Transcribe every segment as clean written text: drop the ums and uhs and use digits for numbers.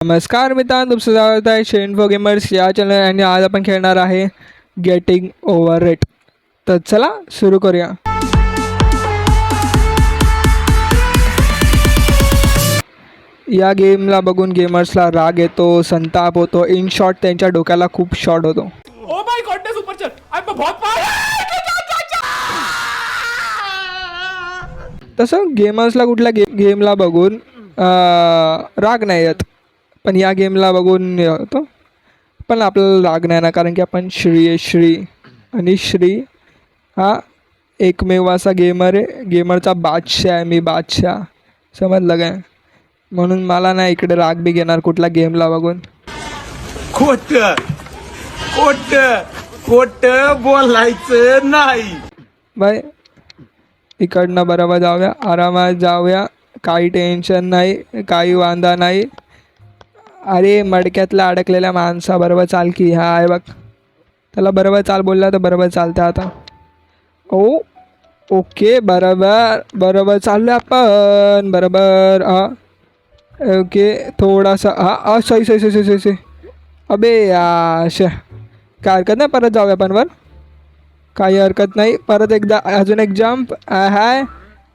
नमस्कार मित्रांनो, तुमचं स्वागत आहे शेन फॉर गेमर्स या चॅनल आणि आज आपण खेळणार आहे गेटिंग ओव्हर रेट. तर चला सुरू करूया. या गेमला बघून गेमर्सला राग येतो, संताप होतो, इन शॉर्ट त्यांच्या डोक्याला खूप शॉर्ट होतो. ओ माय गॉडनेस ऊपर चल आई बहुत पावर. तसं गेमर्सला कुठल्या गेमला बघून राग नाही येत, पण या गेमला बघून येतो. पण आपल्याला राग नाही ना, कारण की आपण श्री आहे. श्री आणि श्री हा एकमेव असा गेमर आहे, गेमरचा बादशाह आहे. मी बादशाह, समजलं काय? म्हणून मला नाही इकडे राग बी घेणार कुठल्या गेमला बघून. खोट खोट खोट बोलायचं नाही बाय. इकडनं बरोबर जाऊया, आरामात जाऊया, काही टेन्शन नाही, काही वांदा नाही. अरे मडक्यातला अडकलेल्या माणसा बरोबर चाल की. हा आहे बघ, त्याला बरोबर चाल बोलला तर बरोबर चालतं. आता ओके, बरोबर बरोबर चाललो आपण, बरोबर. ओके, थोडासा सही सही सही सही सही. अबे याश, काय हरकत नाही, परत जाऊया आपण वर, काही हरकत नाही. परत एकदा अजून एक जंप. हाय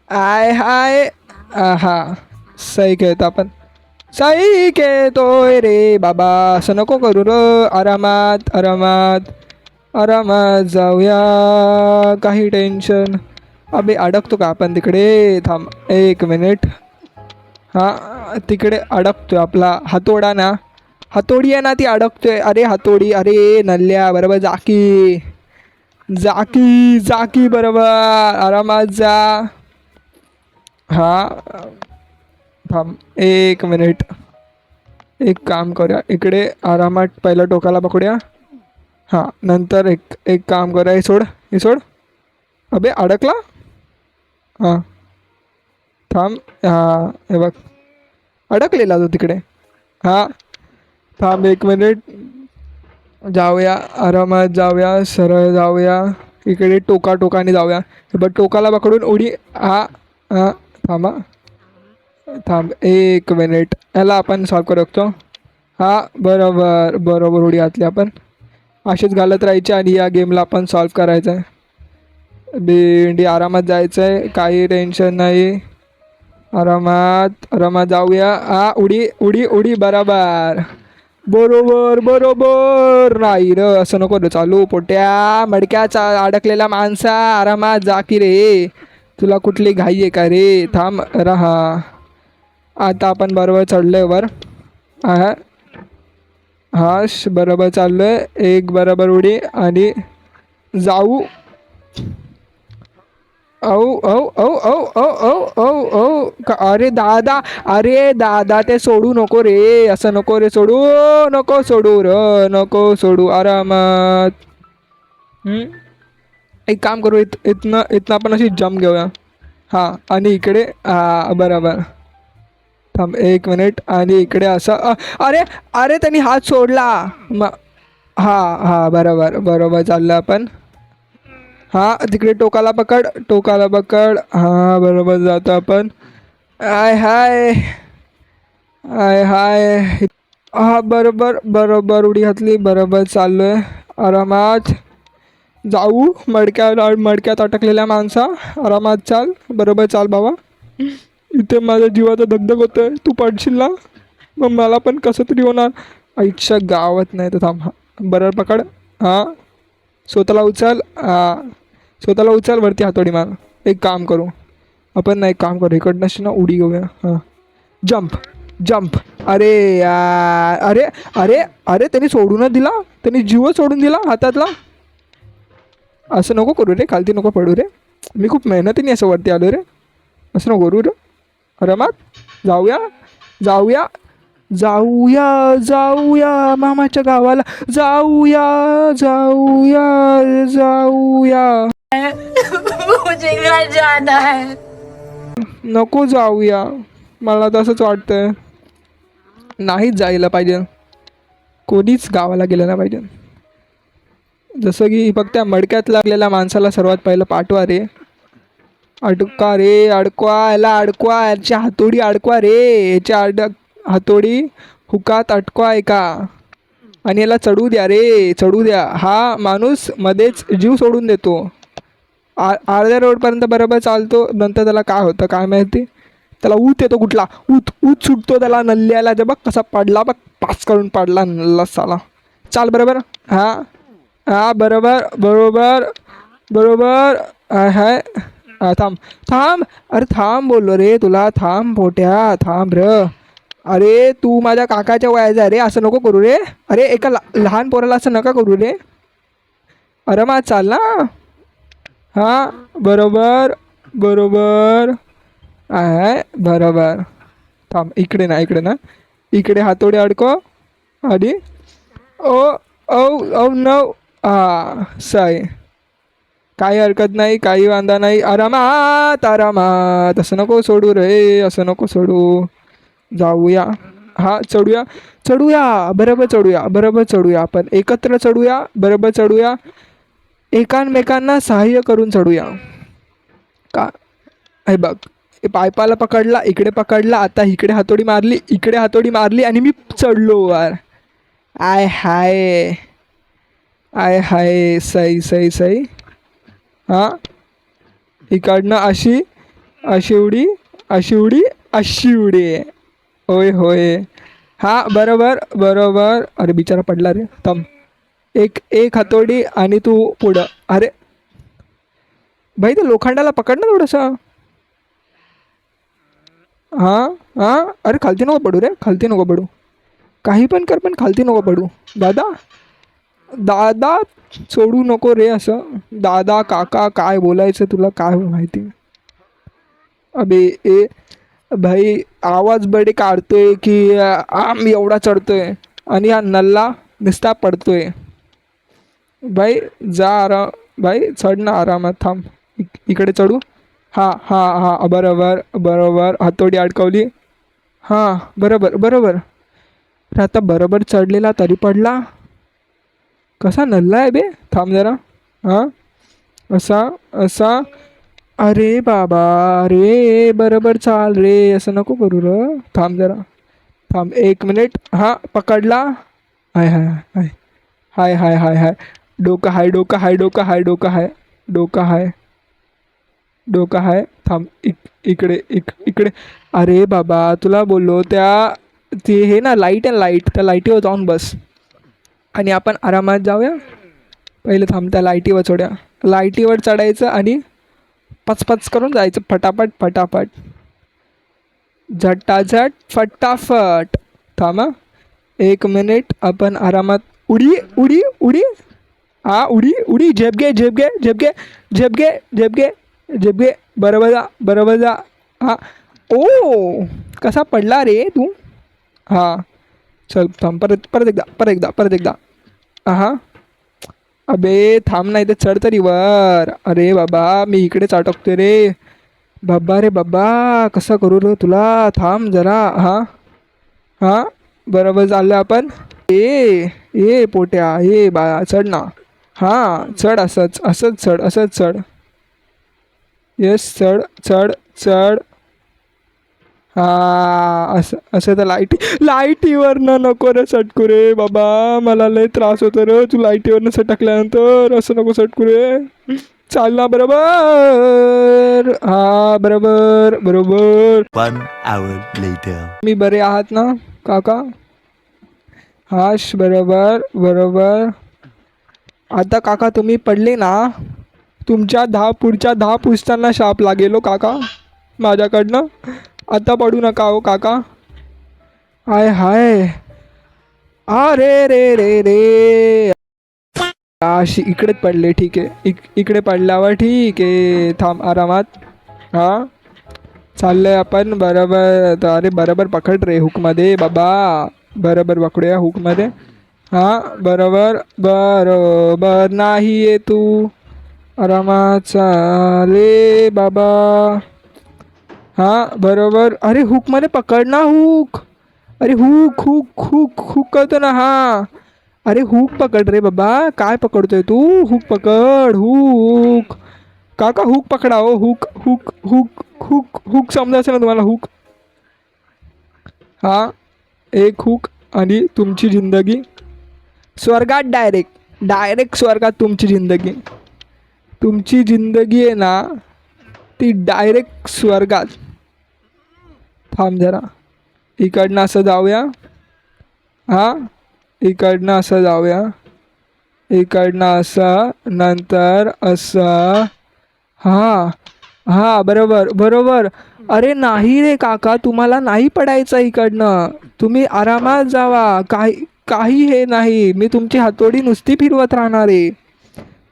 आय हाय. हा सही खेळतो आपण, सही खेळतोय रे बाबा. असं नको करू र, आरामात आरामात आरामात जाऊया, काही टेन्शन. अबे अडकतो का आपण तिकडे? थांब एक मिनिट. हां तिकडे अडकतोय आपला हातोडा ना, हातोडी आहे ना ती अडकतोय. अरे हातोडी, अरे नल्ल्या बरोबर जाकी जाकी जाकी, बरोबर आरामात जा. हां थांब एक मिनिट, एक काम करूया, इकडे आरामात पहिलं टोकाला पकडूया. हां नंतर एक काम करूया, हे सोड हे सोड. अबे अडकला. हां थांब, हां हे बघ अडकलेला तो तिकडे. हां थांब एक मिनिट, जाऊया आरामात जाऊया, सरळ जाऊया, इकडे टोकाने जाऊया. हे बघ टोकाला पकडून उडी. हां हां थांबा, थांब एक मिनिट, याला आपण सॉल्व करू शकतो. हां बरोबर बरोबर, उडी घातली आपण. असेच घालत राहायचे आणि या गेमला आपण सॉल्व करायचं आहे. भेंडी आरामात जायचं आहे, काही टेन्शन नाही, आरामात आरामात जाऊया. हां उडी उडी उडी, बरोबर बरोबर बरोबर. नाही र, असं नको रे चालू, पोट्या मडक्याचा अडकलेला माणसा, आरामात जा की रे, तुला कुठली घाई आहे का रे? थांब रहा. आता आपण बरोबर चढलोय वर. हा बरोबर चाललोय, एक बरोबर उडी आणि जाऊ. अरे दादा, अरे दादा, ते सोडू नको रे, असं नको रे, सोडू नको, सोडू र नको, सोडू, आरामात. एक काम करू, इथनं आपण अशी जंप घेऊया. हां आणि इकडे बरोबर. थांब एक मिनिट, आणि इकडे असं अरे अरे त्यांनी हात सोडला. हां बरोबर बरोबर चाललं आपण. हां तिकडे टोकाला पकड. हां बरोबर जातो आपण. आय हाय आय हाय. हां बरोबर बरोबर, उडी घातली, बरोबर चाललो आहे, आरामात जाऊ. मडक्यात अटकलेल्या माणसा, आरामात चाल, बरोबर चाल बाबा. इथे माझ्या जीवाचा धगधग होतं आहे, तू पडशील ना मग मला पण कसं तरी होणार. आईच्या गावात नाही तर थांब. हां बरोबर पकड. हां स्वतःला उचल वरती हातोडी मार. एक काम करू आपण, नाही काम करू, इकडनं ना उडी घेऊया. हां जंप. अरे यार, अरे अरे अरे त्यांनी सोडूनच दिला, त्यांनी जीवच सोडून दिला हातातला. असं नको करू रे, खालती नको पडू रे, मी खूप मेहनतीने असं वरती आलो रे, असं नको करू रे. आरामात जाऊया जाऊया जाऊया जाऊया मामाच्या गावाला, जाऊया जाऊया जाऊया. मुझे घर जाना है. नको जाऊया, मला तसंच वाटतंय. नाहीच जायला पाहिजे, कोणीच गावाला गेलं नाही पाहिजे. जसं की फक्त त्या मडक्यात लागलेल्या माणसाला सर्वात पहिलं पाठवा रे, अडका रे, अडकवा याला, अडकवा, याची हातोडी अडकवा रे, याच्या हातोडी हुकात अटकवाय का आणि याला चढू द्या रे, चढू द्या. हा माणूस मध्येच जीव सोडून देतो. अर्ध्या रोडपर्यंत बरोबर चालतो, नंतर त्याला काय होतं काय माहिती. त्याला ऊत येतो कुठला, ऊत सुटतो त्याला नल्ल्याला. जे बघ कसा पडला बघ, पाच करून पडला नल्ला साला. चाल बरोबर. हा हा बरोबर बरोबर बरोबर. हाय थांब थांब, अरे थांब बोललो रे तुला, थांब पोट्या थांब र. अरे तू माझ्या काकाच्या वयाचा आहे रे, असं नको करू रे. अरे एका लहान पोराला असं नका करू रे. अरे मा चाल ना. हां बरोबर बरोबर आहे बरोबर. थांब इकडे ना, इकडे ना, इकडे हातोडे अडको आधी. ओ ओ ओ नो. सही, काही हरकत नाही, काही वांदा नाही. आरामात आरामात. असं नको सोडू रे, असं नको सोडू. जाऊया. हा चढूया चढूया, बरोबर चढूया, बरोबर चढूया. आपण एकत्र चढूया, बरोबर चढूया. एकांमेकांना सहाय्य करून चढूया. का हे बघ, पायपाला पकडला, इकडे पकडला, आता इकडे हातोडी मारली, इकडे हातोडी मारली आणि मी चढलो वर. आय हाय आय हाय. सही सही सही. हां इकडनं अशी, अशी उडी, अशी उडी, अशी उडी. होय होय. हां बरोबर बरोबर. अरे बिचारा पडला रे. थांब, एक एक हातोडी आणि तू पुढं. अरे भाई ते लोखंडाला पकड ना थोडंसं. हां हां. अरे खालती नको पडू रे, खालती नको पडू. काही पण कर पण खालती नको पडू. दादा दादा सोडू नको रे असं. दादा काका काय बोलायचं तुला काय माहिती. अबे ए भाई आवाज बडे काढतोय की आम एवढा चढतोय आणि हा नल्ला नुसता पडतोय. भाई जा आराम, भाई चढ ना आरामात. थांब इकडे चढू. हां हां हां बरोबर बरोबर. हातोडी अडकवली. हां बरोबर बरोबर. आता बरोबर चढलेला तरी पडला. कसा नल्ला आहे बे. थांब जरा. हां असा असा. अरे बाबा रे, बरोबर चाल रे, असं नको करू र. थांब जरा, थांब 1 मिनिट. हां पकडला. हाय हाय हाय हाय हाय हाय हाय. डोकं हाय, डोकं हाय, डोकं हाय, डोकं हाय, डोकं हाय, डोकं हाय. थांब इकडे इकडे. अरे बाबा तुला बोललो त्या, ते हे ना लाईट आहे, लाईट, त्या लाईटीवर जाऊन बस आणि आपण आरामात जाऊया. पहिले थांब, त्या लाईटीवर चढूया. लाईटीवर चढायचं आणि पचपच करून जायचं फटाफट फटाफट, झटाझट फटाफट. थांबा 1 मिनिट. आपण आरामात उडी उडी उडी. हा उडी उडी. झेपगे झेपगे झेपगे झेपगे झेपगे झेपगे. बरोबर जा, बरोबर जा. हां ओ कसा पडला रे तू. हां चल थांब, परत परत एकदा, परत एकदा, परत एकदा. हां अबे थांब नाही तर चढ तरी वर. अरे बाबा मी इकडेच अटकतोय रे. बाबा रे बाबा कसं करू रे तुला. थांब जरा. हां हां बरोबर चाललं आपण. ए पोट्या ए बाळा चढ ना. हां चढ, असंच असंच चढ, असंच चढ. येस चढ चढ चढ. हां असं असं. तर लाईटीवरनं नको रे सटकू रे बाबा. मला लय त्रास होतो रे तू लाईटीवरनं सटकल्यानंतर. असं नको सटकू रे. चाल ना बरोबर. हां बरोबर बरोबर. 1 hour later. मी बरे आहात ना काका. हाश बरोबर बरोबर. आता काका तुम्ही पडले ना, तुमच्या पुढच्या 10 पुस्तांना शाप लागेल हो काका माझ्याकडनं. आता पडू नका हो काका. हाय हाय. अरे रे रे रे. अशी इकडेच पडले. ठीक आहे, इकडे पडल्यावर ठीक आहे. थांब आरामात. हां चाललंय आपण बरोबर. अरे बरोबर पकड रे हुकमध्ये बाबा. बरोबर पकडूया हुकमध्ये. हां बरोबर बरोबर. नाही आहे तू आरामात चाले बाबा. हां बरोबर. अरे हुकमध्ये पकड ना, हुक. अरे हुक हुक हुक हुक करतो ना. हां अरे हुक पकड रे बाबा. काय पकडतोय तू. हुक पकड, हुक. काका हुक पकडा हो. Hook hook hook hook hook समजायचं ना तुम्हाला. हुक. हां एक हुक आणि तुमची जिंदगी स्वर्गात डायरेक्ट स्वर्गात तुमची जिंदगी आहे ना ती डायरेक्ट स्वर्गात. थांब जरा, इकडनं असं जाऊया. हां, इकडनं असं जाऊया, इकडनं असं, नंतर असं. हां हां, बरोबर. अरे नाही रे काका, तुम्हाला नाही पडायचं इकडनं, तुम्ही आरामात जावा. काही हे नाही, मी तुमची हातोडी नुसती फिरवत राहणार आहे.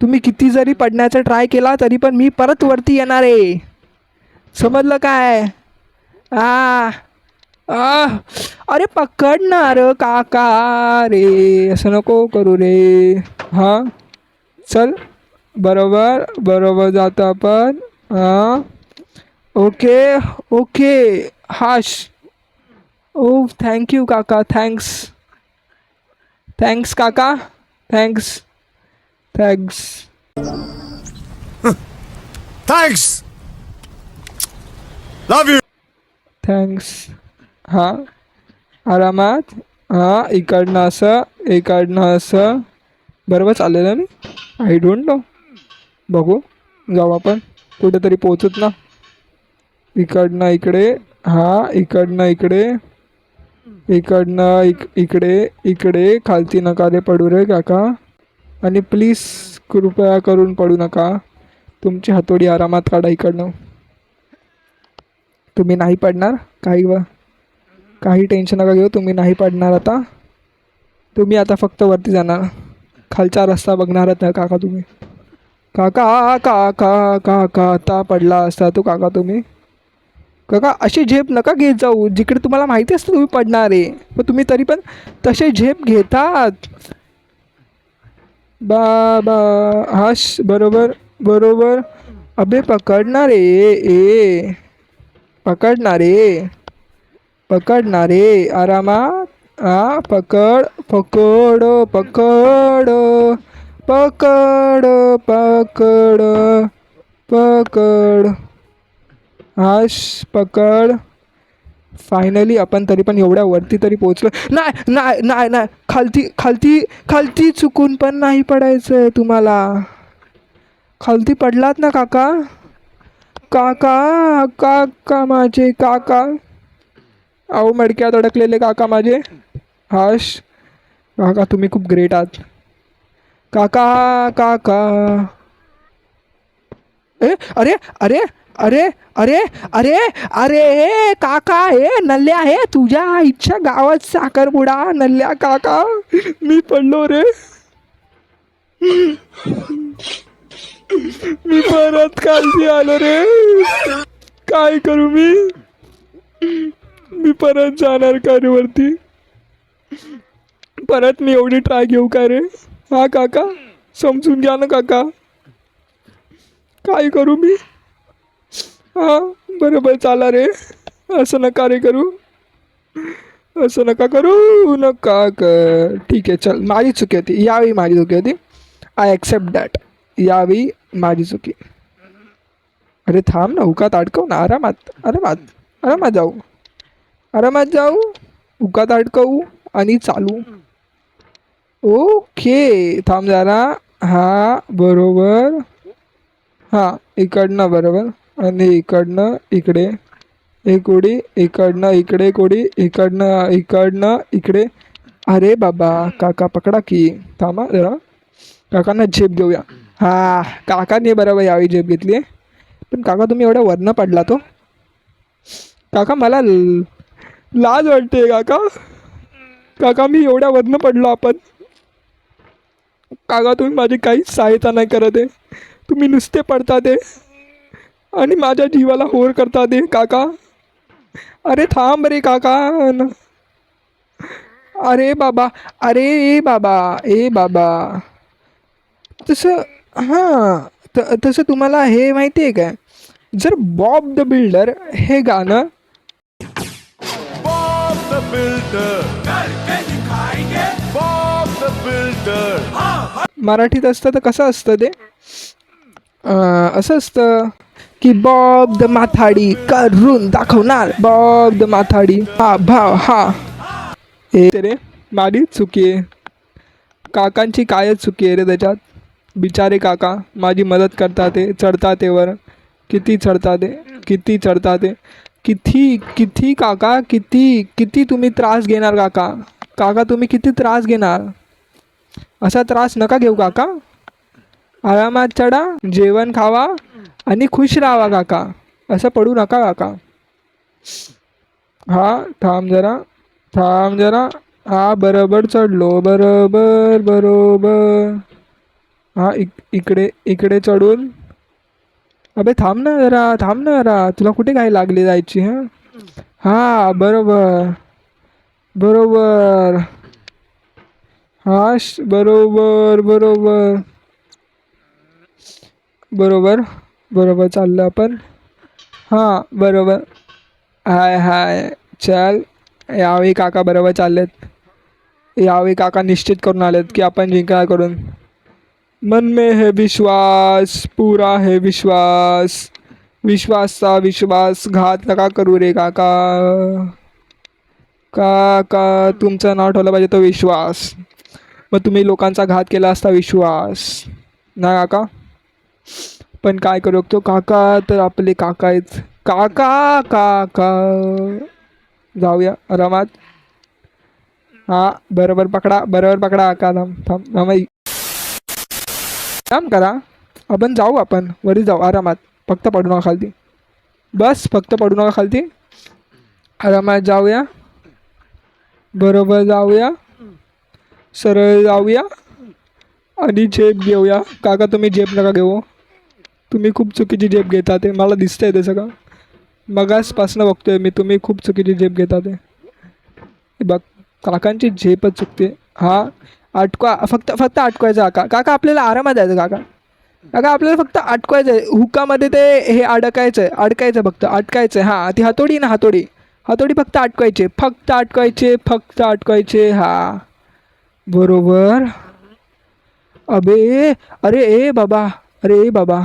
तुम्ही किती जरी पडण्याचा ट्राय केला तरी पण मी परत वरती येणार आहे. समजलं काय? अरे पकडणार काका रे, असं नको करू रे. हां चल, बरोबर जातो आपण. हां ओके हाश. ओ थँक्यू काका, थँक्स काका, thanks. Thanks. Love you. Thanks. हां आरामात. हां इकडनं असं बरोबर चाललेलं ना मी? I don't know. बघू, जाऊ आपण कुठेतरी पोचूत ना. इकडनं इकडे. हां इकडनं इकडे खालती नका रे पडू रे काका. आणि प्लीज कृपया करून पडू नका. तुमची हातोडी आरामात काढा इकडनं. तुम्ही नाही पडणार, काही टेन्शन नका घेऊ. तुम्ही नाही पडणार आता. तुम्ही आता फक्त वरती जाणार, खालचा रस्ता बघणारच नाही काका तुम्ही. काका आता पडला असता तो काका तुम्ही. काका अशी झेप नका घेत जाऊ जिकडे तुम्हाला माहिती असतं तुम्ही पडणार आहे, पण तुम्ही तरी पण तसे झेप घेतात. बाबा हाश, बरोबर. अबे पकडणारे आरामात. हां पकड. हाश पकड. फायनली आपण तरी पण एवढ्या वरती तरी पोचलो. नाही, खालती चुकून पण नाही पडायचं आहे तुम्हाला. खालती पडलात ना काका माझे काका. अहो मडक्यात अडकलेले काका माझे. हाश काका तुम्ही खूप ग्रेट आहात काका. अरे काका, हे नल्ल्या आहे तुझ्या इच्छा गावात साखरपुडा. नल्ल्या काका मी पडलो रे. मी परत खालती आलो रे. काय करू मी परत जाणार का रे वरती? परत मी एवढी ट्राय घेऊ का रे? हा काका समजून घ्या ना काका. काय करू मी? हां बरोबर चाला रे. असं नका रे करू, असं नका करू. ठीक आहे चल, माझी चुकी होती यावेळी, माझी चुकी होती. I accept that. यावेळी माझी चुकी. अरे थांब ना, उकात अडकव ना. आरामात जाऊ. उकात अडकवू आणि चालू. ओके थांब जरा. हां बरोबर. हां इकडनं बरोबर, आणि इकडनं इकडे एक उडी, इकडनं इकडे कोडी, इकडनं इकडे. अरे बाबा काका पकडा की. थांबा जरा, काकांना झेप घेऊया. हां काकाने बरोबर यावी झेप घेतली. पण काका तुम्ही एवढ्या वरनं पडला तो काका, मला लाज वाटते काका मी एवढ्या वरनं पडलो आपण. काका तुम्ही माझी काहीच सहायता नाही करत आहे. तुम्ही नुसते पडतात आहे आणि माझ्या जीवाला होर करतात आहे काका. अरे थांब रे काका. अरे बाबा ए बाबा तसं. हां तसं तुम्हाला हे माहिती आहे काय, जर बॉब द बिल्डर हे गाणं मराठीत असतं तर कसं असतं ते? असं असतं की बॉब द माथाडी करून दाखवणार. बॉब द माथाडी हा भाव. रे माझी चुकी आहे, काकांची कायच चुकी आहे रे त्याच्यात. बिचारे काका माझी मदत करतात ते, चढतात ते वर, किती चढतात ते, किती चढतात ते, किती किती काका, किती किती तुम्ही त्रास घेणार काका. काका तुम्ही किती त्रास घेणार, असा त्रास नका घेऊ काका. आरामात चढा, जेवण खावा आणि खुश राहावा काका, असं पडू नका काका. हा थांब जरा, थांब जरा. हा बरोबर चढलो, बरोबर बरोबर. हा इकडे इकडे चढून. अबे थांब ना जरा, थांब ना जरा, तुला कुठे काय लागली जायची. हां हां बरोबर बरोबर. हा बरोबर बरोबर बरोबर बरोबर चाललं आपण. हां बरोबर. हाय हाय चल. यावेळी काका बरोबर चाललेत, यावेळी काका निश्चित करून आलेत की आपण जिंकणार करून. मन में है विश्वास, पूरा है विश्वास, विश्वासचा विश्वासघात नका करू रे काका. काका तुमचं नाव ठेवलं पाहिजे तो विश्वास, मग तुम्ही लोकांचा घात केला असता विश्वास ना काका. पण काय करू शकतो काका, तर आपले काका आहेत काका. काका जाऊया आरामात. हा बरोबर पकडा, बरोबर पकडा काका. थांब थांब थांब, काम करा, आपण जाऊ, आपण वरी जाऊ आरामात. फक्त पडू नका खालती, बस फक्त पडू नका खालती. आरामात जाऊया, बरोबर जाऊया, सरळ जाऊया आणि झेप घेऊया. काका तुम्ही झेप नका घेऊ, तुम्ही खूप चुकीची झेप घेता ते मला दिसतंय ते सगळं. मगासपासनं बघतोय मी, तुम्ही खूप चुकीची झेप घेता ते. बघ काकांची झेपच चुकते. हा अटकवा, फक्त फक्त अटकवायचं काका. काका आपल्याला आरामात जायचं काका. काका आपल्याला फक्त अटकवायचं आहे हुकामध्ये, ते हे अडकायचं आहे, अडकायचं फक्त अटकायचं आहे. हां ती हातोडी ना, हातोडी हातोडी फक्त अटकवायचे, फक्त अटकवायचे, फक्त अटकवायचे. हा बरोबर. अबे अरे ए बाबा, अरे ए बाबा,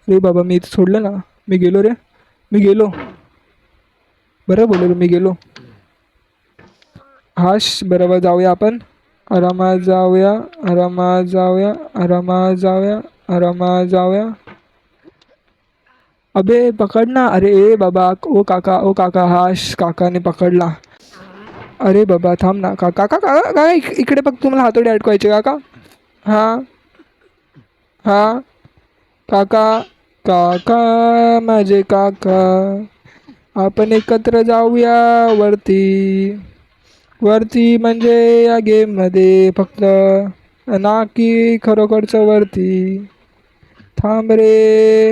अरे बाबा मी इथं सोडलं ना, मी गेलो रे, मी गेलो. बरं बोललो मी गेलो. हाश बरोबर जाऊया आपण, आरामात जाऊया, आरामात जाऊया, आरामात जाऊया, आरामात जाऊया. अबे पकड ना, अरे ए बाबा, ओ काका, ओ काका. हाश काकाने पकडला. अरे बाबा थांब ना काका, काका काका काका इकडे बघ, तुम्हाला हातोडी अडकवायचे काका. हां हां काका, काका माझे काका, आपण एकत्र जाऊया वरती. वरती म्हणजे या गेममध्ये फक्त, ना की खरोखरचं वरती. थांब रे.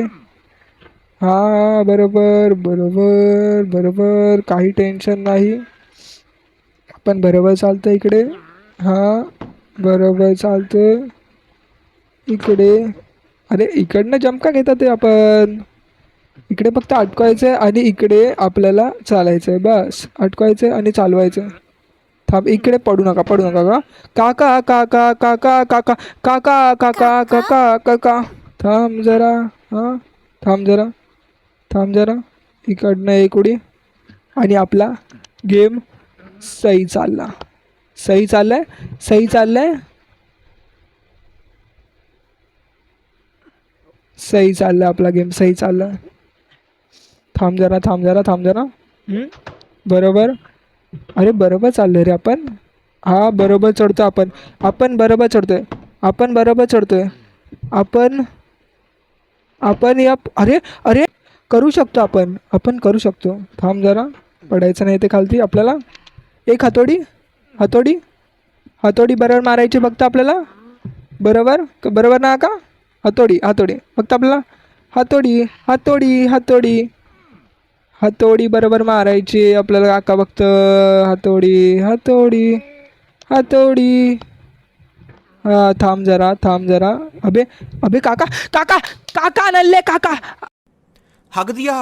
हां बरोबर बरोबर बरोबर, काही टेन्शन नाही, आपण बरोबर चालतं इकडे. हां बरोबर चालतं इकडे. अरे इकडनं जंप का घेतात ते, आपण इकडे फक्त अटकवायचं आहे आणि इकडे आपल्याला चालायचं आहे, बस अटकवायचं आहे आणि चालवायचं आहे. थांब इकडे पडू नका, पडू नका काका काका काका काका काका काका काका काका. थांब जरा, हां थांब जरा, थांब जरा. इकडनं एक उडी आणि आपला गेम सही चालला, सही चाललाय, सही चाललाय, सही चाललाय आपला गेम, सही चाललाय. थांब जरा, थांब जरा, थांब जरा. बरोबर. अरे बरोबर चाललंय रे आपण. हा बरोबर चढतो आपण, आपण बरोबर चढतोय, आपण बरोबर चढतोय, आपण आपण या. अरे अरे करू शकतो आपण, आपण करू शकतो. थांब जरा, पडायचं नाही ते खालती आपल्याला. एक हातोडी, हातोडी हातोडी बरोबर मारायची फक्त आपल्याला. बरोबर बरोबर ना का, हातोडी हातोडी फक्त आपल्याला, हातोडी हातोडी हातोडी हातोडी बरोबर मारायची आपल्याला काका फक्त. हातोडी हातोडी हातोडी. हा थांब जरा, थांब जरा. अबे अबे काका काका काका नल्ले काका. हक दिया.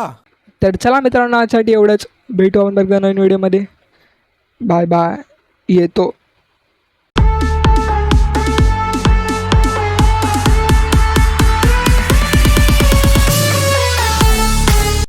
तर चला मित्रांनो आजसाठी एवढंच, भेटू आपण बघा नवीन व्हिडिओमध्ये. बाय बाय, येतो.